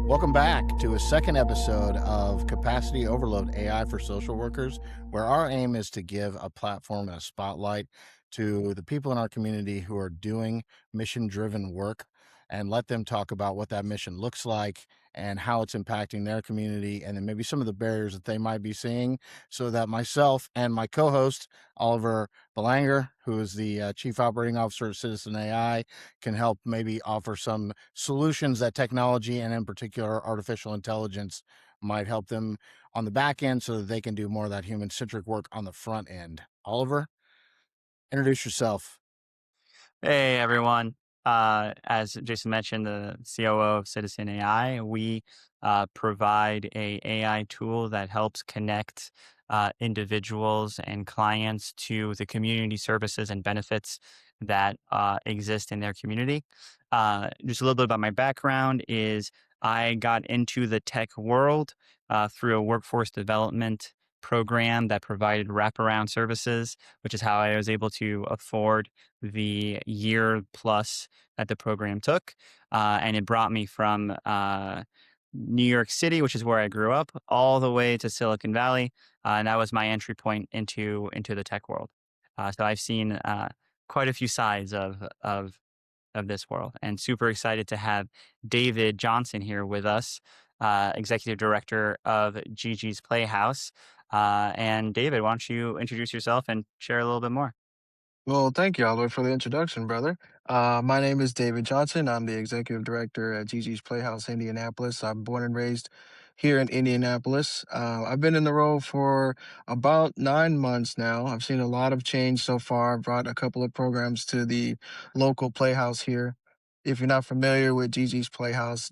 Welcome back to a second episode of Capacity Overload AI for Social Workers, where our aim is to give a platform and a spotlight to the people in our community who are doing mission driven work and let them talk about what that mission looks like and how it's impacting their community and then maybe some of the barriers that they might be seeing, so that myself and my co-host Oliver Belanger, who is the Chief Operating Officer of CitizenAI, can help maybe offer some solutions that technology and in particular artificial intelligence might help them on the back end so that they can do more of that human centric work on the front end. Oliver, introduce yourself. Hey everyone. As Jason mentioned, the COO of Citizen AI, we provide a AI tool that helps connect individuals and clients to the community services and benefits that exist in their community. Just a little bit about my background is I got into the tech world through a workforce development program that provided wraparound services, which is how I was able to afford the year plus that the program took. And it brought me from New York City, which is where I grew up, all the way to Silicon Valley. And that was my entry point into the tech world. So I've seen quite a few sides of this world, and super excited to have David Johnson here with us, Executive Director of GiGi's Playhouse. And David, why don't you introduce yourself and share a little bit more? Well, thank you, Albert, for the introduction, brother. My name is David Johnson. I'm the executive director at GiGi's Playhouse Indianapolis. I'm born and raised here in Indianapolis. I've been in the role for about 9 months now. I've seen a lot of change so far. I've brought a couple of programs to the local playhouse here. If you're not familiar with GiGi's Playhouse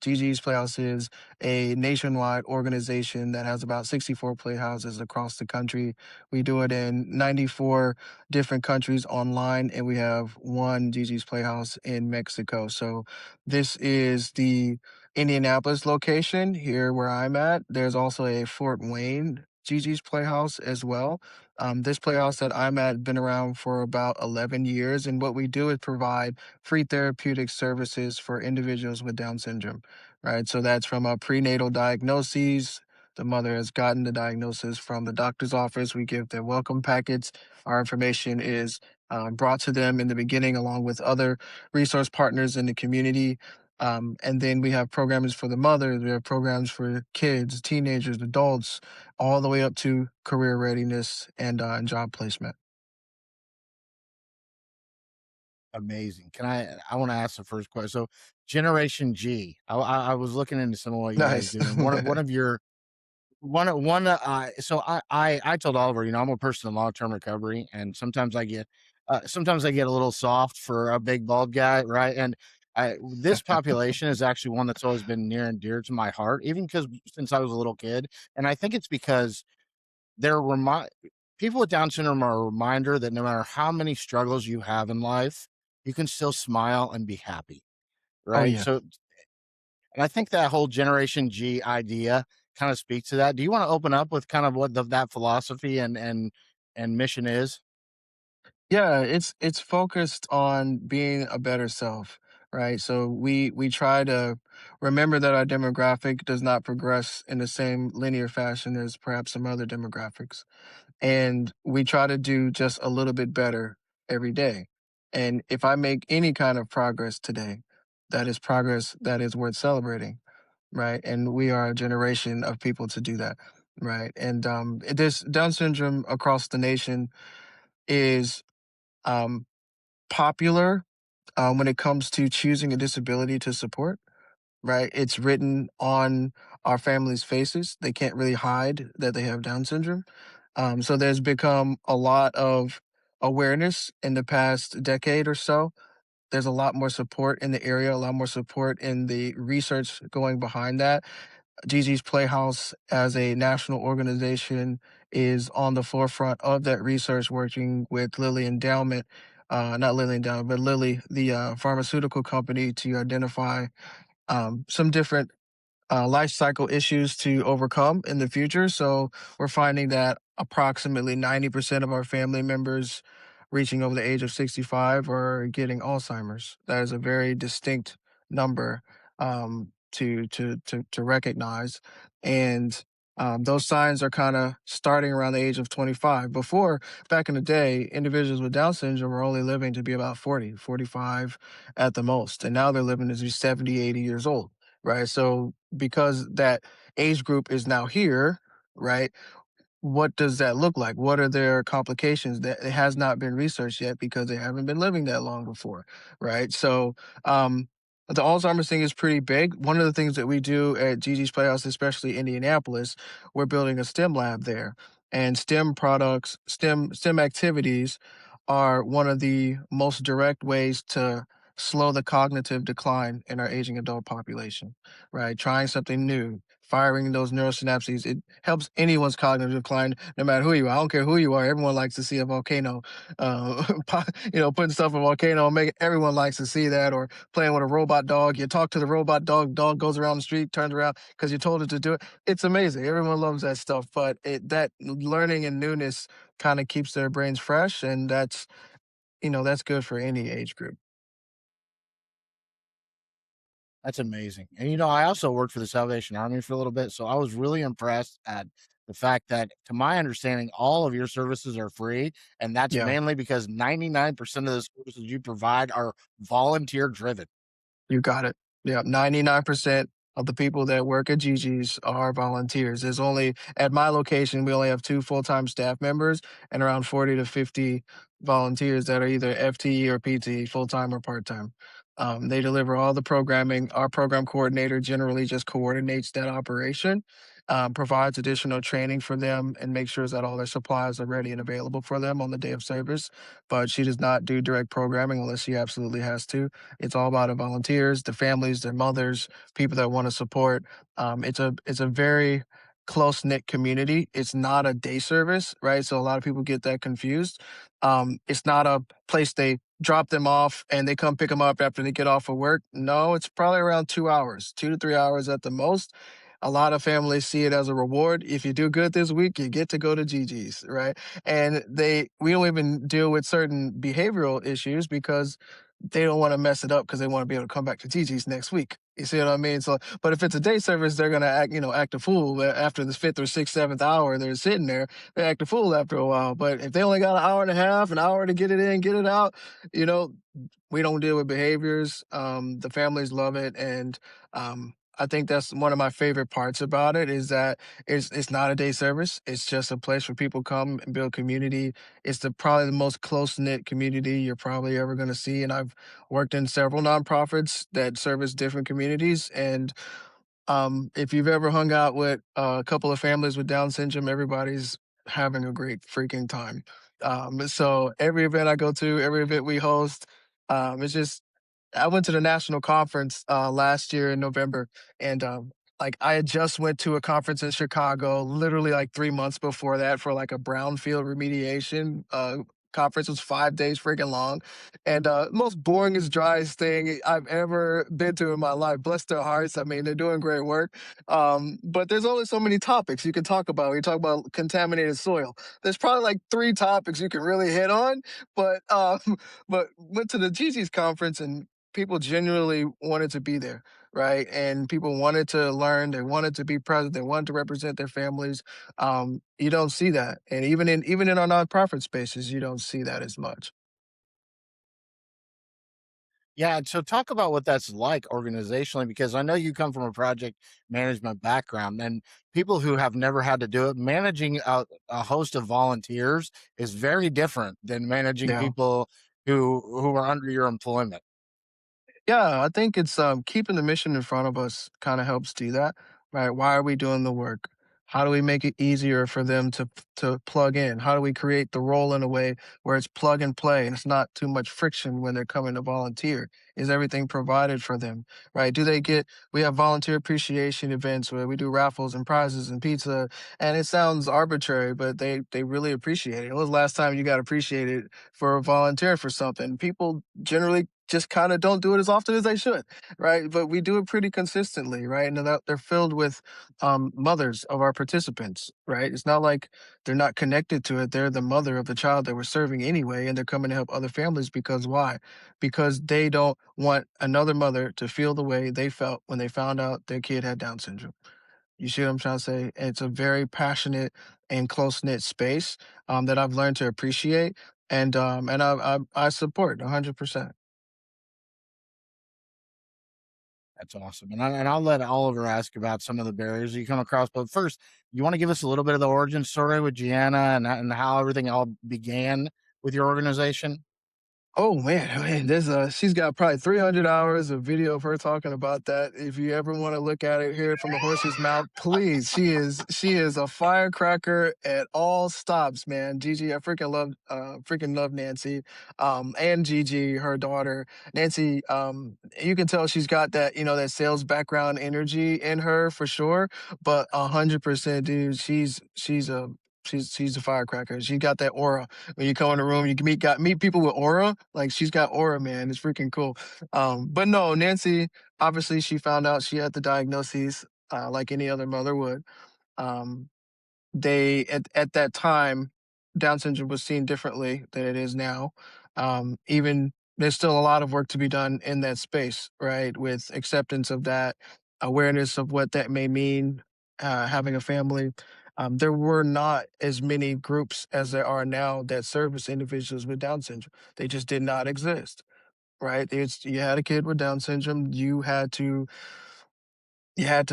is a nationwide organization that has about 64 playhouses across the country. We do it in 94 different countries online, and we have one GiGi's Playhouse in Mexico. So this is the Indianapolis location here where I'm at. There's also a Fort Wayne GiGi's Playhouse as well. This playhouse that I'm at been around for about 11 years, and what we do is provide free therapeutic services for individuals with Down syndrome, right? So that's from a prenatal diagnoses. The mother has gotten the diagnosis from the doctor's office. We give them welcome packets. Our information is brought to them in the beginning, along with other resource partners in the community. And then we have programs for the mothers, we have programs for kids, teenagers, adults, all the way up to career readiness and job placement. Amazing. I want to ask the first question. So, Generation G. I was looking into some of what you guys Nice. do, and one of your so I told Oliver, I'm a person in long term recovery, and sometimes I get a little soft for a big bald guy, right? And this population is actually one that's always been near and dear to my heart, even because since I was a little kid, and I think it's because they're people with Down syndrome are a reminder that no matter how many struggles you have in life, you can still smile and be happy, Oh right? yeah. So, and I think that whole Generation G idea kind of speaks to that. Do you want to open up with kind of what that philosophy and mission is? Yeah, it's focused on being a better self, right? So we try to remember that our demographic does not progress in the same linear fashion as perhaps some other demographics. And we try to do just a little bit better every day. And if I make any kind of progress today, that is progress that is worth celebrating, right? And we are a generation of people to do that, right? And this Down syndrome across the nation is um, popular when it comes to choosing a disability to support, right? It's written on our families' faces. They can't really hide that they have Down syndrome. So there's become a lot of awareness in the past decade or so. There's a lot more support in the area, a lot more support in the research going behind that. GiGi's Playhouse, as a national organization, is on the forefront of that research, working with Lilly Endowment, not Lilly Endowment, but Lilly, the pharmaceutical company, to identify some different life cycle issues to overcome in the future. So we're finding that approximately 90% of our family members reaching over the age of 65 are getting Alzheimer's. That is a very distinct number. to recognize. And those signs are kind of starting around the age of 25. Before, back in the day, individuals with Down syndrome were only living to be about 40, 45 at the most. And now they're living to be 70, 80 years old, right? So because that age group is now here, right? What does that look like? What are their complications? That it has not been researched yet because they haven't been living that long before, right? So, the Alzheimer's thing is pretty big. One of the things that we do at GiGi's Playhouse, especially Indianapolis, we're building a STEM lab there, and STEM products, STEM activities are one of the most direct ways to slow the cognitive decline in our aging adult population, right? Trying something new, firing those neurosynapses. It helps anyone's cognitive decline, no matter who you are. I don't care who you are. Everyone likes to see a volcano, putting stuff in a volcano. Everyone likes to see that, or playing with a robot dog. You talk to the robot dog, dog goes around the street, turns around because you told it to do it. It's amazing. Everyone loves that stuff, but that learning and newness kind of keeps their brains fresh, and that's good for any age group. That's amazing. And I also worked for the Salvation Army for a little bit, so I was really impressed at the fact that, to my understanding, all of your services are free, and that's Yeah. mainly because 99% of the services you provide are volunteer driven. You got it. Yeah, 99% of the people that work at GiGi's are volunteers. There's only at my location, we only have 2 full-time staff members and around 40 to 50 volunteers that are either FTE or PT, full-time or part-time. They deliver all the programming. Our program coordinator generally just coordinates that operation, provides additional training for them, and makes sure that all their supplies are ready and available for them on the day of service. But she does not do direct programming unless she absolutely has to. It's all about the volunteers, the families, their mothers, people that want to support. It's a very close knit community. It's not a day service, right? So a lot of people get that confused. It's not a place they drop them off and they come pick them up after they get off of work. No, it's probably around 2 hours, 2 to 3 hours at the most. A lot of families see it as a reward. If you do good this week, you get to go to GG's, right? And we don't even deal with certain behavioral issues because they don't want to mess it up because they want to be able to come back to GG's next week. You see what I mean? So, but if it's a day service, they're gonna act a fool after the fifth or sixth, seventh hour. They're sitting there, they act a fool after a while. But if they only got an hour and a half, an hour to get it in, get it out, you know, we don't deal with behaviors. The families love it, and I think that's one of my favorite parts about it is that it's not a day service. It's just a place where people come and build community. It's probably the most close knit community you're probably ever going to see. And I've worked in several nonprofits that service different communities, and if you've ever hung out with a couple of families with Down syndrome, everybody's having a great freaking time. So every event I go to, every event we host, it's just I went to the national conference last year in November, and like I had just went to a conference in Chicago, literally like 3 months before that for like a brownfield remediation conference. It was 5 days freaking long, and most boringest, driest thing I've ever been to in my life. Bless their hearts. I mean, they're doing great work, but there's only so many topics you can talk about. You talk about contaminated soil. There's probably like 3 topics you can really hit on, but but went to the GG's conference and people genuinely wanted to be there, right? And people wanted to learn, they wanted to be present, they wanted to represent their families. You don't see that, and even in our nonprofit spaces, you don't see that as much. Yeah, so talk about what that's like organizationally, because I know you come from a project management background, and people who have never had to do it, managing a host of volunteers is very different than managing Yeah. people who are under your employment. Yeah, I think it's keeping the mission in front of us kind of helps do that, right? Why are we doing the work? How do we make it easier for them to plug in? How do we create the role in a way where it's plug and play and it's not too much friction when they're coming to volunteer? Is everything provided for them, right? Do they get? We have volunteer appreciation events where we do raffles and prizes and pizza, and it sounds arbitrary, but they really appreciate it. When was the last time you got appreciated for volunteering for something? People generally just kind of don't do it as often as they should, right? But we do it pretty consistently, right? And they're filled with mothers of our participants, right? It's not like they're not connected to it. They're the mother of the child that we're serving anyway, and they're coming to help other families because why? Because they don't want another mother to feel the way they felt when they found out their kid had Down syndrome. You see what I'm trying to say? It's a very passionate and close knit space that I've learned to appreciate, and I support 100%. That's awesome. And I'll let Oliver ask about some of the barriers you come across. But first, you want to give us a little bit of the origin story with Gianna and how everything all began with your organization? Oh man, there's she's got probably 300 hours of video of her talking about that. If you ever want to look at it, hear it from the horse's mouth, please. She is a firecracker at all stops, man. Gigi, I freaking love Nancy, and Gigi, her daughter, Nancy. You can tell she's got that that sales background energy in her for sure. But 100%, dude, she's a firecracker. She got that aura when you come in the room, you can meet people with aura. Like she's got aura, man. It's freaking cool. But no, Nancy, obviously she found out she had the diagnoses, like any other mother would. Um, they at that time, Down syndrome was seen differently than it is now. Even there's still a lot of work to be done in that space, right? With acceptance of that, awareness of what that may mean, having a family. There were not as many groups as there are now that service individuals with Down syndrome. They just did not exist, right? You had a kid with Down syndrome, you had to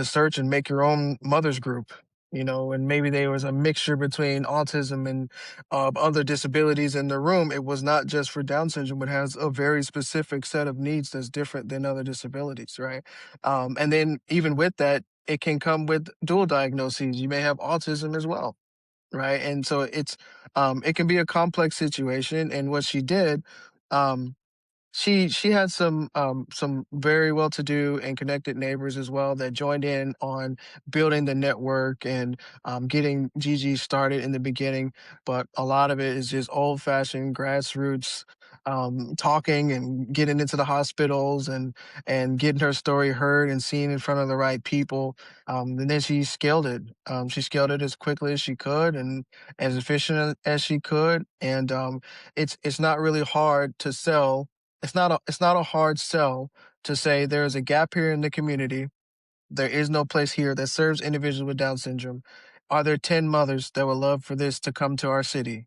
search and make your own mother's group, and maybe there was a mixture between autism and other disabilities in the room. It was not just for Down syndrome, it has a very specific set of needs that's different than other disabilities, right? And then even with that, it can come with dual diagnoses. You may have autism as well, right? And so it can be a complex situation. And what she did, um, she had some very well-to-do and connected neighbors as well that joined in on building the network and getting Gigi started in the beginning. But a lot of it is just old-fashioned grassroots talking and getting into the hospitals and getting her story heard and seen in front of the right people. And then she scaled it. She scaled it as quickly as she could and as efficient as she could. And it's not really hard to sell. It's not a hard sell to say there is a gap here in the community. There is no place here that serves individuals with Down syndrome. Are there 10 mothers that would love for this to come to our city?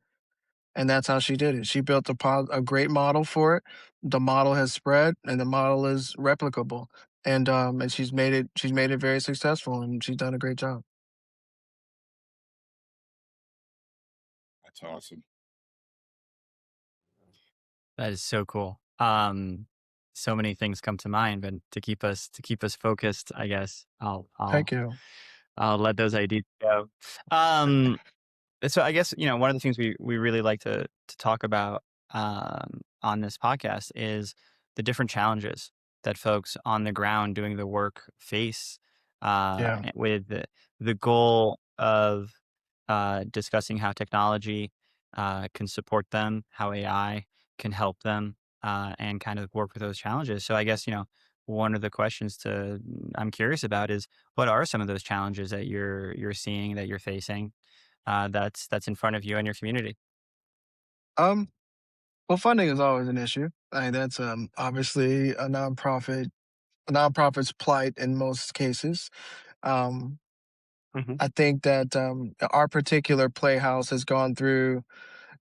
And that's how she did it. She built a great model for it. The model has spread, and the model is replicable. And she's made it very successful, and she's done a great job. That's awesome. That is so cool. So many things come to mind, but to keep us focused, I guess Thank you. I'll let those ideas go. Um, so I guess one of the things we really like to talk about on this podcast is the different challenges that folks on the ground doing the work face, Yeah. with the goal of discussing how technology can support them, how AI can help them, and kind of work with those challenges. So I guess one of the questions I'm curious about is what are some of those challenges that you're seeing, that you're facing, that's in front of you and your community. Um. Well, funding is always an issue. That's obviously a nonprofit's plight in most cases. Um, Hmm. I think that our particular playhouse has gone through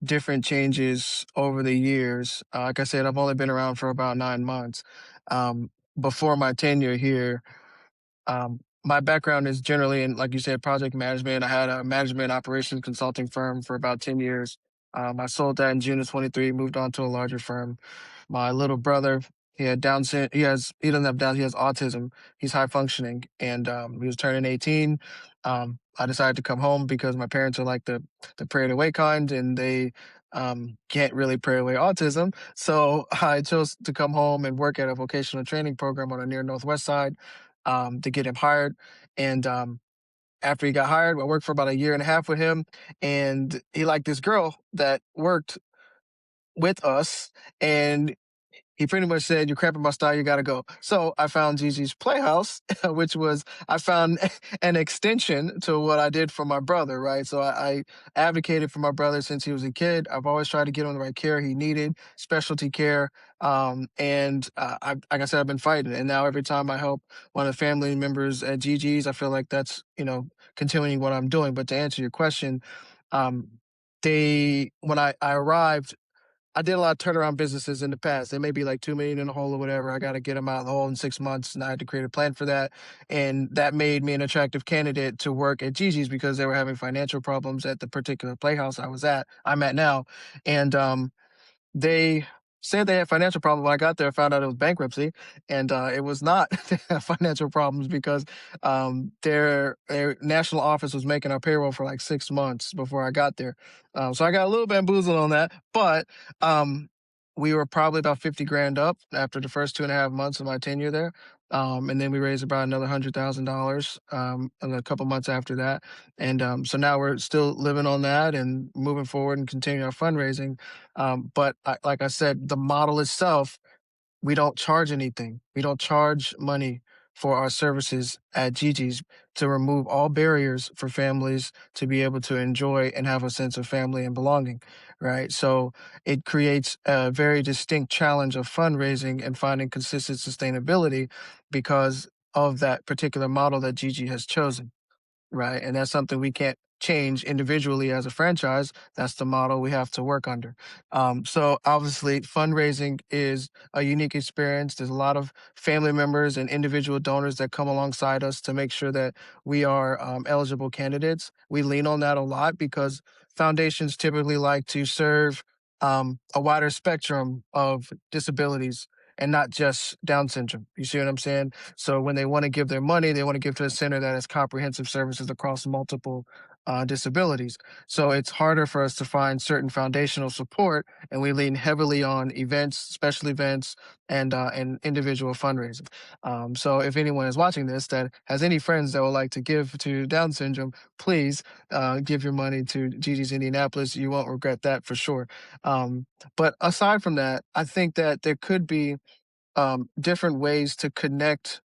different changes over the years. Like I said, I've only been around for about 9 months. Before my tenure here, my background is generally in, like you said, project management. I had a management operations consulting firm for about 10 years. I sold that in June of 23, moved on to a larger firm. My little brother, he had Down syndrome. He doesn't have Down, he has autism. He's high functioning, and he was turning 18. I decided to come home because my parents are like the pray it away kind, and they can't really pray away autism. So I chose to come home and work at a vocational training program on the near Northwest side, to get him hired. And after he got hired, I worked for about a year and a half with him, and he liked this girl that worked with us, and he pretty much said, "You're cramping my style. You got to go." So I found GiGi's Playhouse, which was I found an extension to what I did for my brother. Right. So I advocated for my brother since he was a kid. I've always tried to get him the right care he needed, specialty care. And like I said, I've been fighting, and now every time I help one of the family members at GiGi's, I feel like that's continuing what I'm doing. But to answer your question, um, they when I arrived, I did a lot of turnaround businesses in the past. They may be like 2 million in the hole or whatever. I got to get them out of the hole in 6 months, and I had to create a plan for that. And that made me an attractive candidate to work at GiGi's because they were having financial problems at the particular playhouse I'm at now, and they said they had financial problems. When I got there, I found out it was bankruptcy, and it was not financial problems because their national office was making our payroll for like 6 months before I got there. So I got a little bamboozled on that, but um, we were probably about 50 grand up after the first 2.5 months of my tenure there. And then we raised about another $100,000 in a couple months after that. And so now we're still living on that and moving forward and continuing our fundraising. But like I said, the model itself, we don't charge anything. We don't charge money for our services at GiGi's to remove all barriers for families to be able to enjoy and have a sense of family and belonging, right? So it creates a very distinct challenge of fundraising and finding consistent sustainability because of that particular model that GiGi has chosen. Right, and that's something we can't change individually as a franchise. That's the model we have to work under. So obviously, fundraising is a unique experience. There's a lot of family members and individual donors that come alongside us to make sure that we are eligible candidates. We lean on that a lot because foundations typically like to serve a wider spectrum of disabilities and not just Down syndrome. You see what I'm saying? So when they want to give their money, they want to give to a center that has comprehensive services across multiple disabilities. So it's harder for us to find certain foundational support, and we lean heavily on events, special events, and individual fundraising. So if anyone is watching this that has any friends that would like to give to Down syndrome, please give your money to GiGi's Indianapolis. You won't regret that for sure. But aside from that, I think that there could be different ways to connect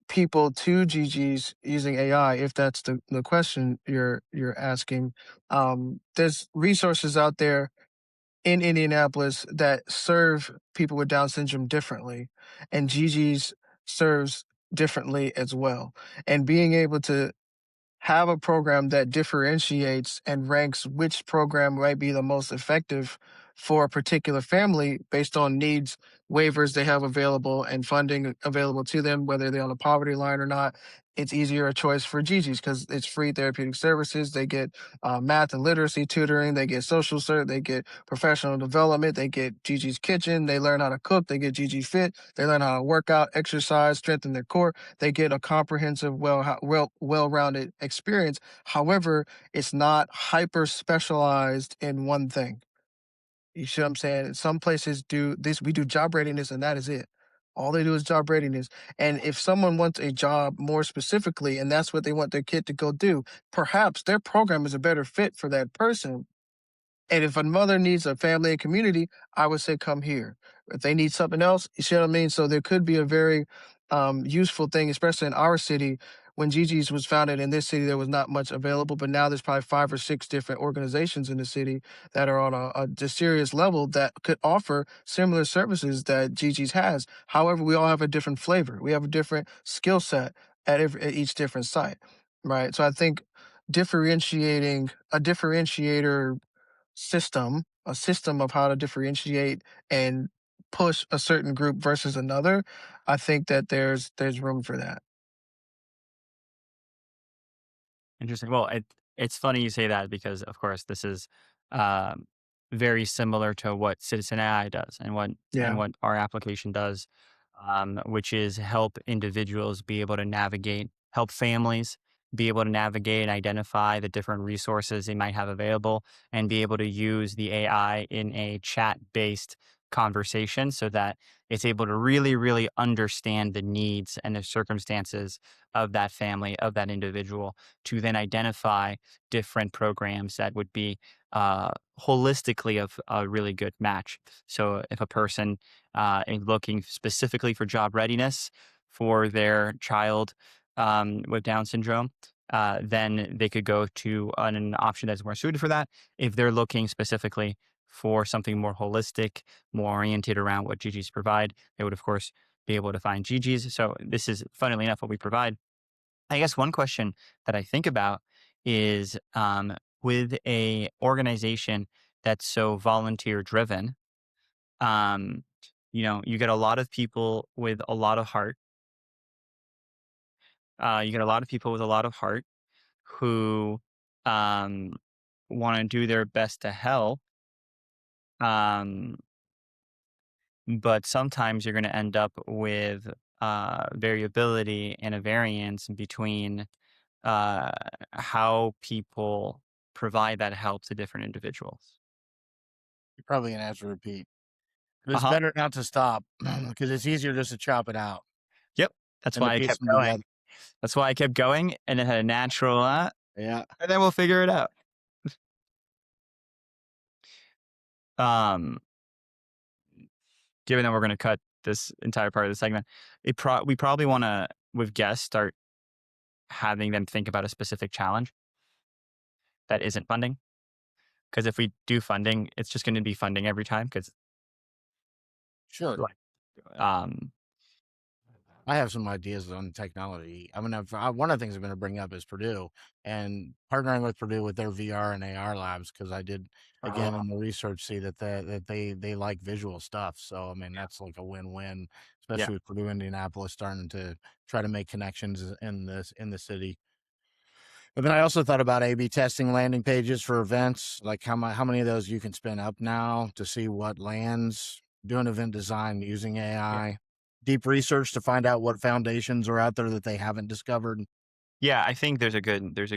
people to GG's using AI, if that's the question you're asking. There's resources out there in Indianapolis that serve people with Down syndrome differently, and GG's serves differently as well. And being able to have a program that differentiates and ranks which program might be the most effective for a particular family based on needs, waivers they have available, and funding available to them, whether they're on the poverty line or not. It's easier a choice for GG's because it's free therapeutic services. They get math and literacy tutoring. They get social cert. They get professional development. They get GG's kitchen. They learn how to cook. They get GG fit. They learn how to work out, exercise, strengthen their core. They get a comprehensive, well-rounded experience. However, it's not hyper specialized in one thing. You see what I'm saying? Some places do this. We do job readiness, and that is it. All they do is job readiness. And if someone wants a job more specifically, and that's what they want their kid to go do, perhaps their program is a better fit for that person, and if a mother needs a family and community, I would say come here. If they need something else, you see what I mean? So there could be a very useful thing, especially in our city. When Gigi's was founded in this city, there was not much available, but now there's probably 5 or 6 different organizations in the city that are on a serious level that could offer similar services that Gigi's has. However, we all have a different flavor. We have a different skill set at each different site, right? So I think differentiating a differentiator a system of how to differentiate and push a certain group versus another, I think that there's room for that. Interesting. Well, it's funny you say that because, of course, this is um, very similar to what Citizen AI does and Yeah. what our application does, which is help individuals be able to navigate, help families be able to navigate and identify the different resources they might have available, and be able to use the AI in a chat-based conversation so that it's able to really, really understand the needs and the circumstances of that family, of that individual, to then identify different programs that would be holistically of a really good match. So if a person is looking specifically for job readiness for their child with Down syndrome, then they could go to an option that's more suited for that. If they're looking specifically for something more holistic, more oriented around what GiGi's provide, they would, of course, be able to find GiGi's. So this is, funnily enough, what we provide. I guess one question that I think about is with a organization that's so volunteer driven, um, you get a lot of people with a lot of heart. You get a lot of people with a lot of heart who um, want to do their best to help. Um, but sometimes you're going to end up with variability and a variance between uh, how people provide that help to different individuals. You're probably gonna have to repeat. But Uh it's huh. better not to stop because it's easier just to chop it out Yep. That's and to why I piece kept them going. together. That's why I kept going, and it had a natural, Yeah. and then we'll figure it out. Um, Given that we're going to cut this entire part of the segment, we probably want to, with guests, start having them think about a specific challenge that isn't funding. Because if we do funding, it's just going to be funding every time. Because Sure. like, um, I have some ideas on technology. I mean, one of the things I'm going to bring up is Purdue and partnering with Purdue with their VR and AR labs because I did again uh, in the research see that they like visual stuff. So I mean, that's like a win-win, yeah, especially with Purdue Indianapolis starting to try to make connections in the city. But then I also thought about A/B testing landing pages for events, like how many of those you can spin up now to see what lands. Doing event design using yeah, AI, deep research to find out what foundations are out there that they haven't discovered. yeah. I think there's a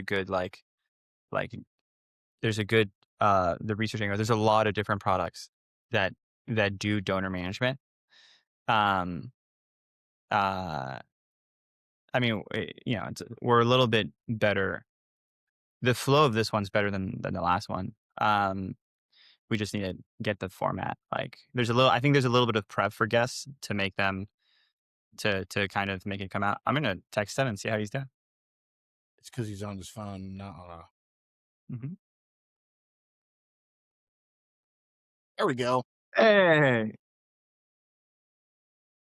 good like there's a good the research angle. There's a lot of different products that do donor management. Um, uh, I mean, we're a little bit better. The flow of this one's better than the last one. We just need to get the format. Like, I think there's a little bit of prep for guests to make them to kind of make it come out. I'm gonna text him and see how he's doing. It's because he's on his phone. No, Mhm. there we go. Hey,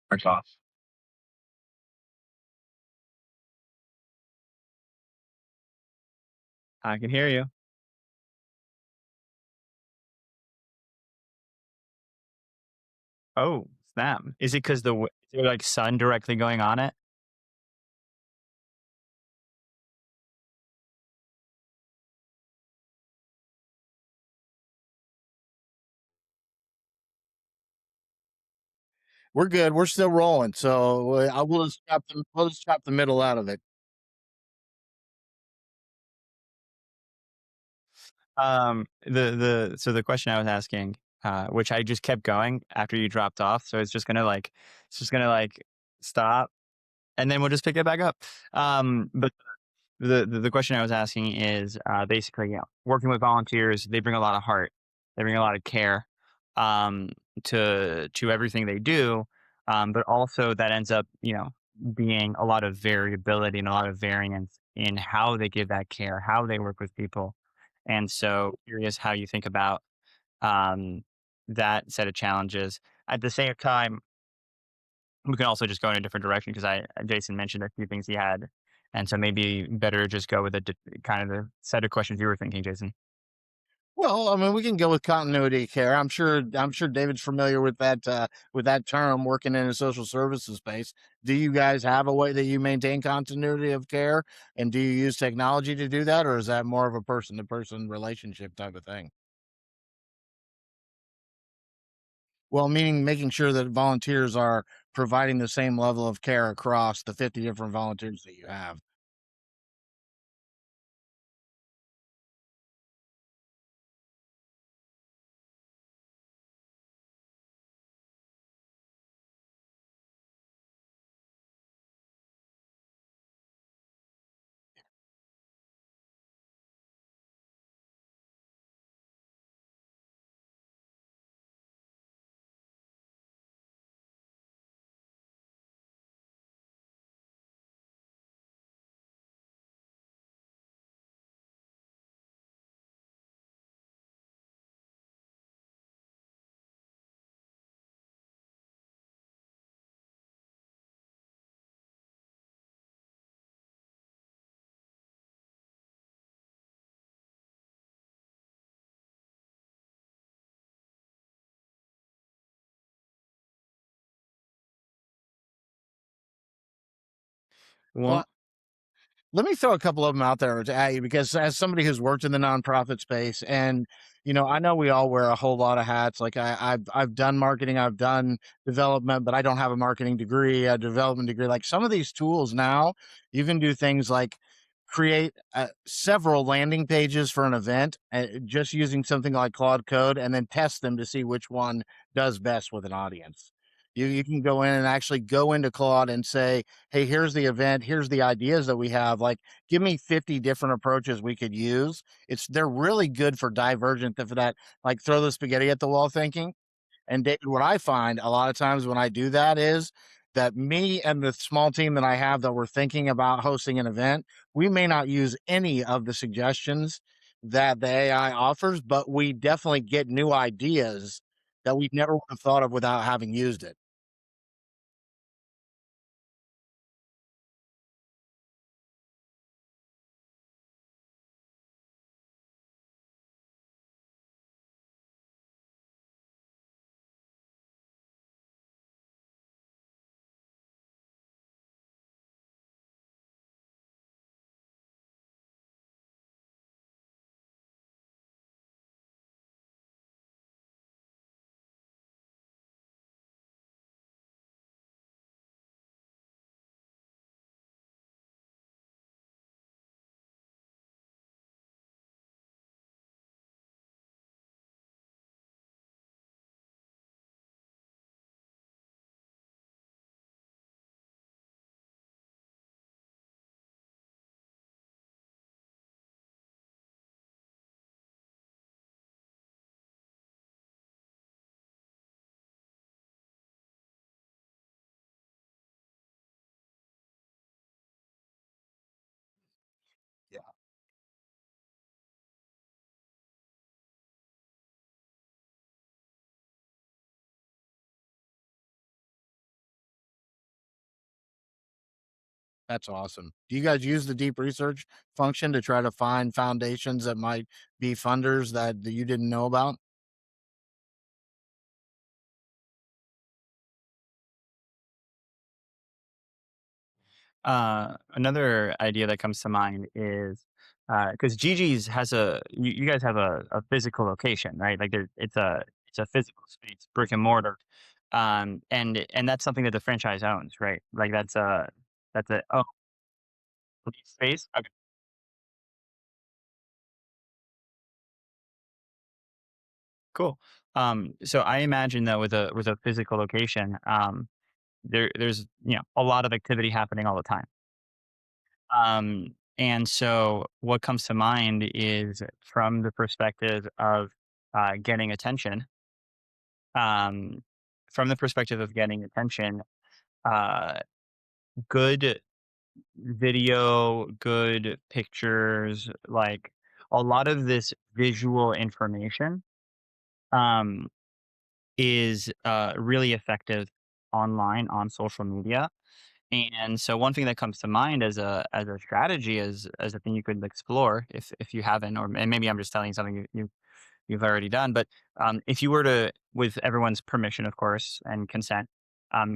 first off, I can hear you. Oh, snap! Is it because is there like sun directly going on it? We're good. We're still rolling. So I will just we'll just chop the middle out of it. So the question I was asking, which I just kept going after you dropped off, so it's just gonna like stop, and then we'll just pick it back up. But the question I was asking is basically, working with volunteers, they bring a lot of heart, they bring a lot of care um, to everything they do, but also that ends up, being a lot of variability and a lot of variance in how they give that care, how they work with people, and so curious how you think about um, that set of challenges. At the same time, we can also just go in a different direction because Jason mentioned a few things he had, and so maybe better just go with kind of the set of questions you were thinking, Jason. Well, I mean, we can go with continuity of care. I'm sure David's familiar with that term working in a social services space. Do you guys have a way that you maintain continuity of care? And do you use technology to do that, or is that more of a person to person relationship type of thing? Well, meaning making sure that volunteers are providing the same level of care across the 50 different volunteers that you have. Well, Well, let me throw a couple of them out there at you because as somebody who's worked in the nonprofit space, and I know we all wear a whole lot of hats. Like I've done marketing, I've done development, but I don't have a marketing degree, a development degree. Like some of these tools now, you can do things like create several landing pages for an event just using something like Claude Code, and then test them to see which one does best with an audience. You can go in and actually go into Claude and say, hey, here's the event, here's the ideas that we have. Like, give me 50 different approaches we could use. They're really good for divergent, for that, like throw the spaghetti at the wall thinking. And David, what I find a lot of times when I do that is that me and the small team that I have that we're thinking about hosting an event, we may not use any of the suggestions that the AI offers, but we definitely get new ideas that we never would have thought of without having used it. That's awesome. Do you guys use the deep research function to try to find foundations that might be funders that you didn't know about? another idea that comes to mind is because GiGi's has you guys have a physical location, right? Like it's a physical space, brick and mortar, and that's something that the franchise owns, right? Like that's a space. Okay, cool. So I imagine that with a physical location, there's a lot of activity happening all the time. And so what comes to mind is from the perspective of getting attention, um, from the perspective of getting attention, uh, good video, good pictures, like a lot of this visual information um, is really effective online on social media. And so one thing that comes to mind as a strategy as a thing you could explore if you haven't, or and maybe I'm just telling you something you've already done, but if you were to, with everyone's permission, of course, and consent,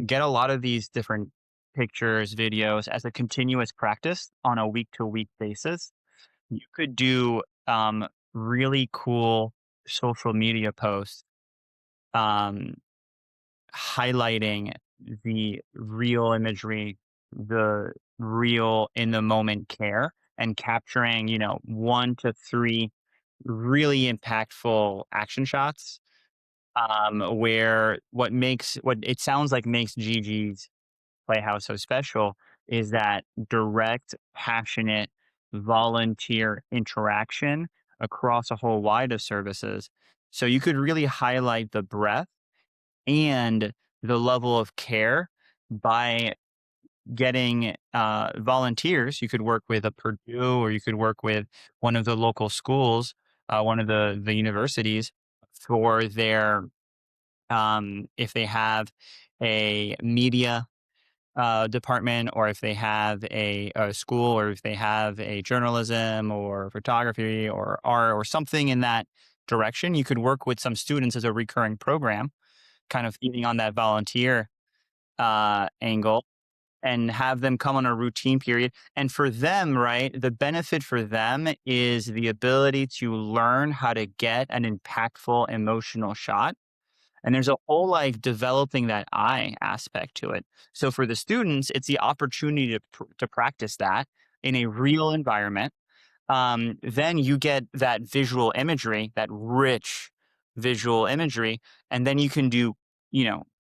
get a lot of these different pictures, videos as a continuous practice on a week to week basis, you could do really cool social media posts um, highlighting the real imagery, the real in the moment care, and capturing, 1 to 3 really impactful action shots. Where what it sounds like makes Gigi's Playhouse so special is that direct, passionate, volunteer interaction across a whole wide of services. So you could really highlight the breadth and the level of care by getting volunteers. You could work with a Purdue, or you could work with one of the local schools, one of the universities for their if they have a media department, or if they have a school, or if they have a journalism or photography or art or something in that direction. You could work with some students as a recurring program, kind of feeding on that volunteer angle, and have them come on a routine period. And for them, right, the benefit for them is the ability to learn how to get an impactful emotional shot. And there's a whole like developing that eye aspect to it. So for the students, it's the opportunity to practice that in a real environment. Then you get that visual imagery, that rich visual imagery, and then you can do,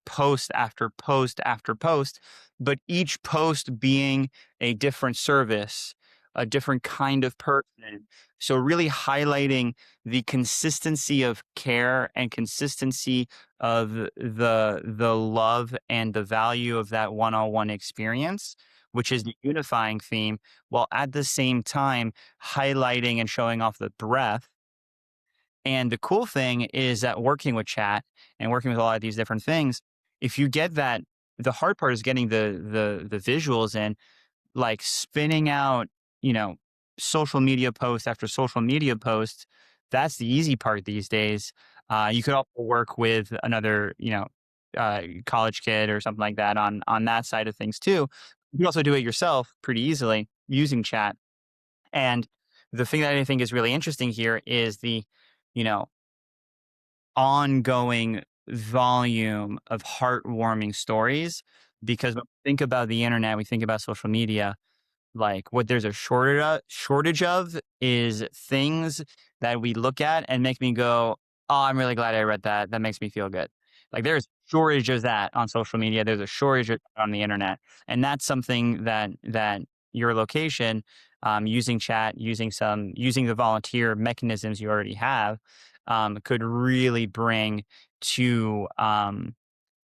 post after post after post, but each post being a different service, a different kind of person. So really highlighting the consistency of care and consistency of the love and the value of that one-on-one experience, which is the unifying theme, while at the same time highlighting and showing off the breadth. And the cool thing is that working with chat and working with a lot of these different things, if you get that, the hard part is getting the visuals in, like spinning out, you know, social media post after social media post. That's the easy part these days. You could also work with another, college kid or something like that on that side of things too. You can also do it yourself pretty easily using chat. And the thing that I think is really interesting here is the, you know, ongoing volume of heartwarming stories. Because when we think about the internet, we think about social media, like what there's a shortage of is things that we look at and make me go, "Oh, I'm really glad I read that. That makes me feel good." Like there's shortage of that on social media. There's a shortage of on the internet, and that's something that your location, using chat, using the volunteer mechanisms you already have, could really bring to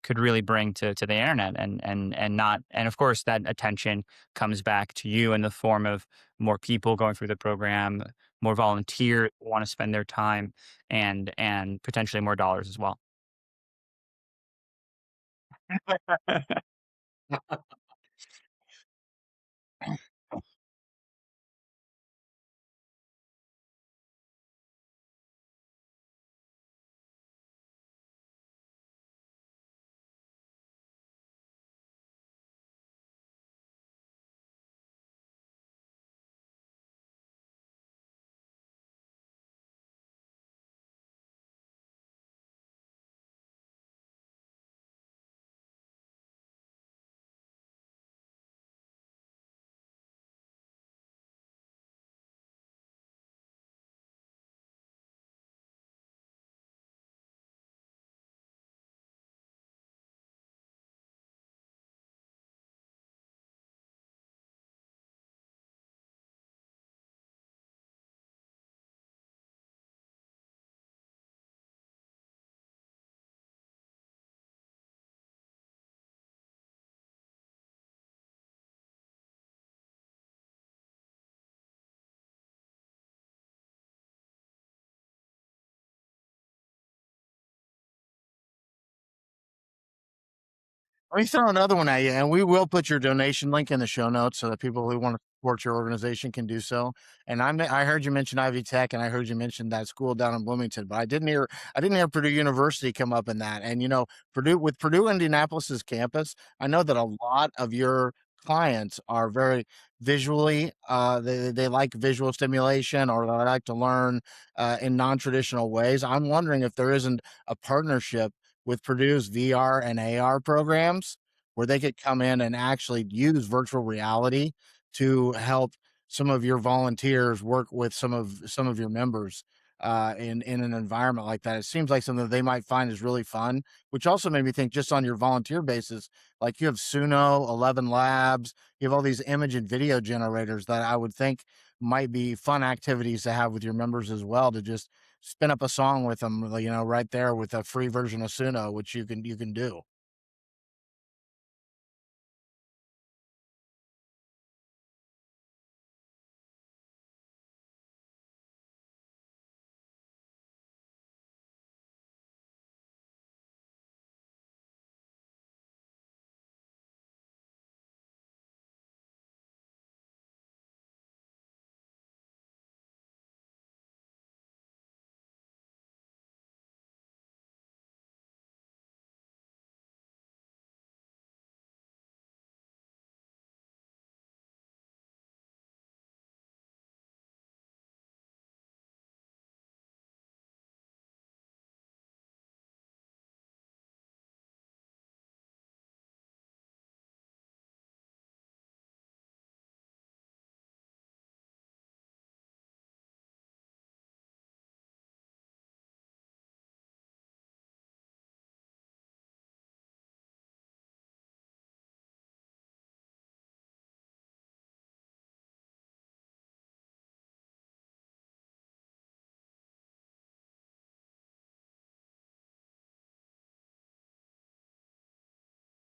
to the internet, and not, and of course that attention comes back to you in the form of more people going through the program, more volunteers who want to spend their time, and potentially more dollars as well. Let me throw another one at you, and we will put your donation link in the show notes so that people who want to support your organization can do so. And I heard you mention Ivy Tech, and I heard you mention that school down in Bloomington, but I didn't hear Purdue University come up in that. And Purdue Indianapolis's campus, I know that a lot of your clients are very visually they like visual stimulation, or they like to learn in non-traditional ways. I'm wondering if there isn't a partnership with Purdue's VR and AR programs, where they could come in and actually use virtual reality to help some of your volunteers work with some of your members in an environment like that. It seems like something that they might find is really fun, which also made me think, just on your volunteer basis, like you have Suno, ElevenLabs, you have all these image and video generators that I would think might be fun activities to have with your members as well, to just spin up a song with them, right there with a free version of Suno, which you can do.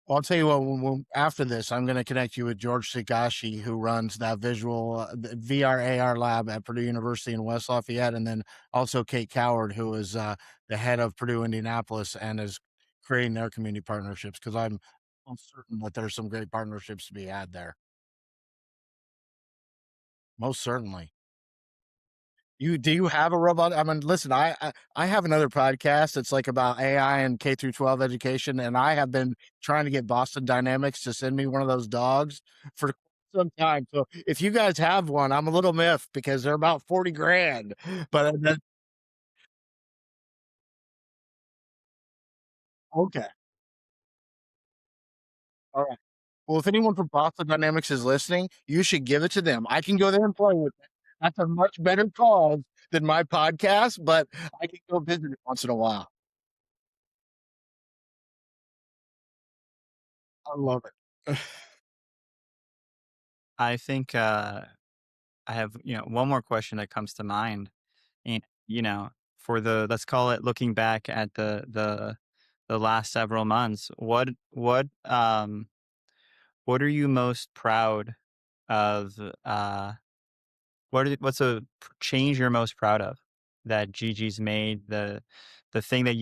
Well, I'll tell you what, after this, I'm going to connect you with George Sagashi, who runs that the VR AR lab at Purdue University in West Lafayette. And then also Kate Coward, who is the head of Purdue Indianapolis and is creating their community partnerships, because I'm almost certain that there's some great partnerships to be had there. Most certainly. Do you have a robot? I mean, listen, I have another podcast that's like about AI and K through 12 education, and I have been trying to get Boston Dynamics to send me one of those dogs for some time. So if you guys have one, I'm a little miffed because they're about 40 grand. But okay, all right. Well, if anyone from Boston Dynamics is listening, you should give it to them. I can go there and play with it. That's a much better cause than my podcast, but I can go visit it once in a while. I love it. I think I have, one more question that comes to mind. And, for let's call it looking back at the last several months, what are you most proud of? What's a change you're most proud of that GiGi's made? The thing that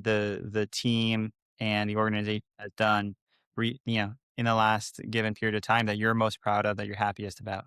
the team and the organization has done, in the last given period of time that you're most proud of, that you're happiest about.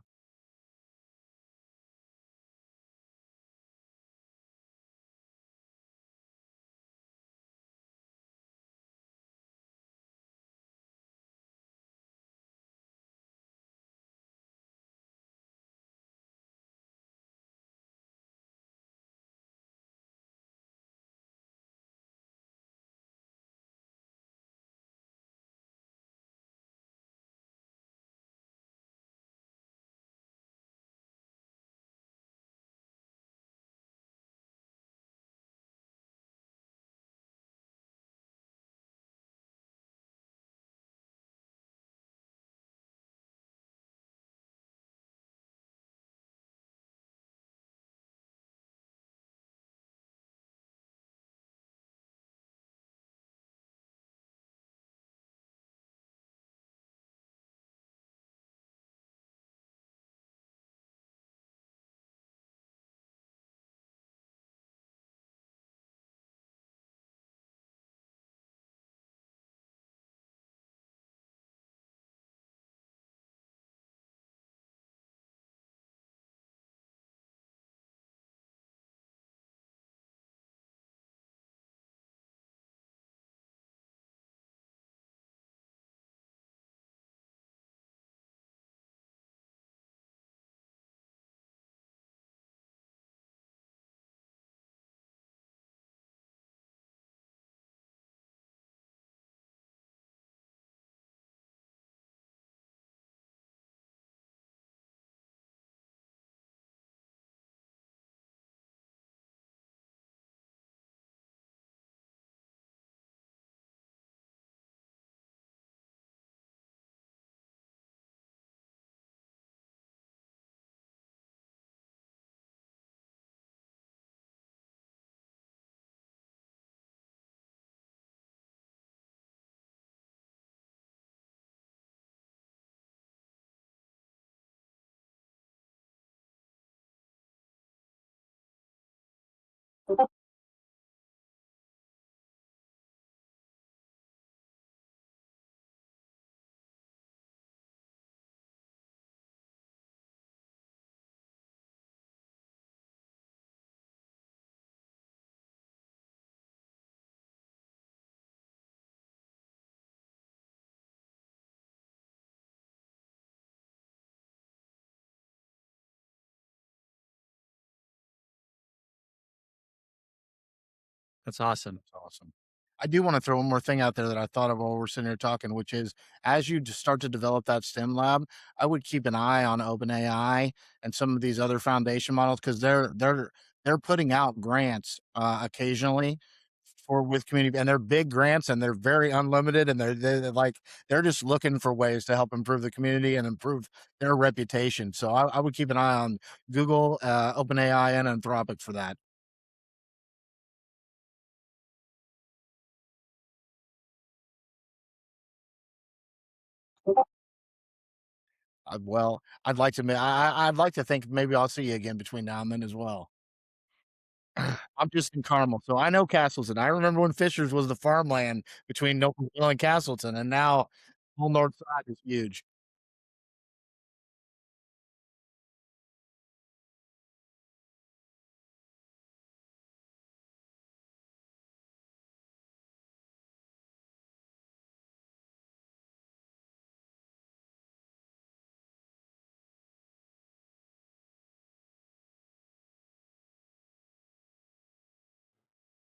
That's awesome. That's awesome. I do want to throw one more thing out there that I thought of while we're sitting here talking, which is as you start to develop that STEM lab, I would keep an eye on OpenAI and some of these other foundation models because they're putting out grants occasionally for with community, and they're big grants and they're very unlimited, and they're like they're just looking for ways to help improve the community and improve their reputation. So I would keep an eye on Google, OpenAI, and Anthropic for that. Well, I'd like to I'd like to think maybe I'll see you again between now and then as well. I'm just in Carmel, so I know Castleton. I remember when Fishers was the farmland between Noblesville and Castleton, and now whole north side is huge.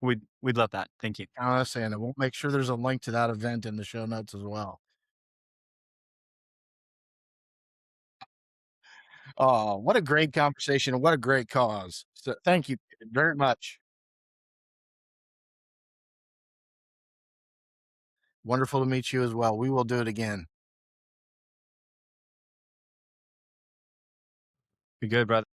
We'd love that. Thank you. Honestly, and we'll make sure there's a link to that event in the show notes as well. Oh, what a great conversation and what a great cause. So thank you very much. Wonderful to meet you as well. We will do it again. Be good, brother.